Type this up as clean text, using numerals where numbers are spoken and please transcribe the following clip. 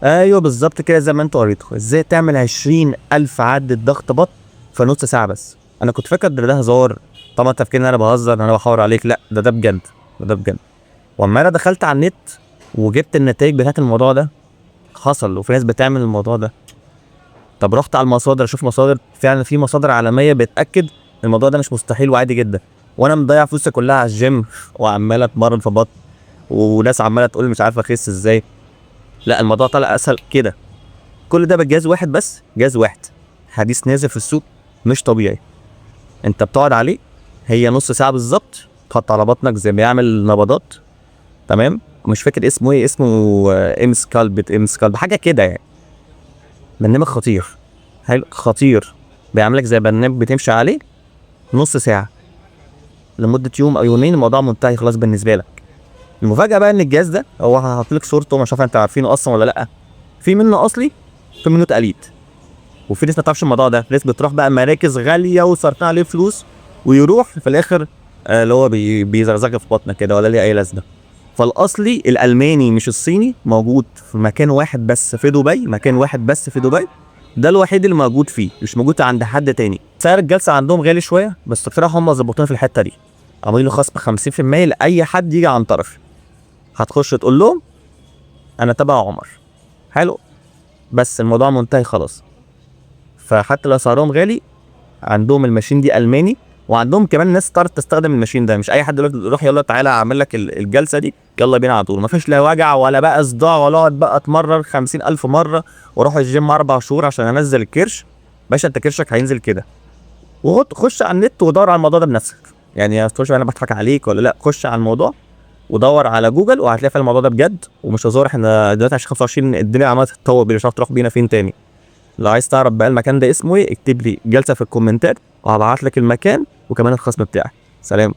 ايوه بالظبط كده زي ما انتوا قريتوا. ازاي تعمل 20,000 عدة ضغط بطن في نص ساعة بس؟ انا كنت فاكر ده هزار، طبعا تفكير ان انا بهزر ان انا بحاور عليك، لا ده بجد، ده بجد. واما انا دخلت على النت وجبت النتائج بتاعت الموضوع ده، حصل وفي ناس بتعمل الموضوع ده. طب رحت على المصادر اشوف مصادر، فعلا في مصادر عالميه بتاكد الموضوع ده مش مستحيل وعادي جدا. وانا مضيع فلوسي كلها على الجيم وعمال اتمرن في بطن، وناس عماله تقول مش عارف اخس ازاي. لا الموضوع طلع اسهل كده. كل ده بجهاز واحد بس، جهاز واحد حديث نازل في السوق، مش طبيعي. انت بتقعد عليه، هي نص ساعه بالظبط، تحط على بطنك زي ما بيعمل نبضات. تمام. مش فاكر اسمه ايه، اسمه ام سكالب حاجه كده يعني. برنامج خطير، حلو خطير. بيعملك زي برنامج بتمشي عليه نص ساعه لمده يوم او يومين، الموضوع منتهي خلاص بالنسبه لك. المفاجاه بقى ان الجهاز ده هو هحط لك صورته، مش عارف انت عارفينه اصلا ولا لا. في منه اصلي، في منه تقليد. وفي ناس ما تعرفش الموضوع ده، ناس بتروح بقى مراكز غاليه وصرفنا عليه فلوس، ويروح في الاخر اللي هو بيزغزغ في بطنك كده ولا ليه اي لازمه. فالاصلي الالماني مش الصيني موجود في مكان واحد بس في دبي، مكان واحد بس في دبي، ده الوحيد اللي موجود فيه، مش موجود عند حد تاني. سعر الجلسه عندهم غالي شويه، بس بصراحه هم ظبطونا في الحته دي، عاملين له خصم 50% لاي حد يجي عن طرفي. هتخش تقول لهم انا تبع عمر، حلو، بس الموضوع منتهي خلاص. فحتى لو سعرهم غالي، عندهم الماشين دي الماني، وعندهم كمان ناس تعرف تستخدم الماشين ده. مش اي حد يروح يلا تعالى اعمل لك الجلسه دي يلا بينا على طول. مفيش لا وجع ولا بقى صداع ولا اقعد بقى اتمرن 50,000 مره واروح الجيم 4 شهور عشان انزل الكرش. باشا انت كرشك هينزل كده. وخش على النت ودور على الموضوع ده بنفسك. يعني تخش انا بضحك عليك ولا لا، خش على الموضوع ودور على جوجل وهتلاقي فعلا الموضوع ده بجد ومش هزار. احنا دلوقتي 2025 الدنيا عماله تتطور بينا، مش عارف تروح بينا فين تاني. لو عايز تعرف بقى المكان ده اسمه ايه، اكتب لي جلسه في الكومنتات وهبعت لك المكان وكمان الخصم بتاعي. سلام.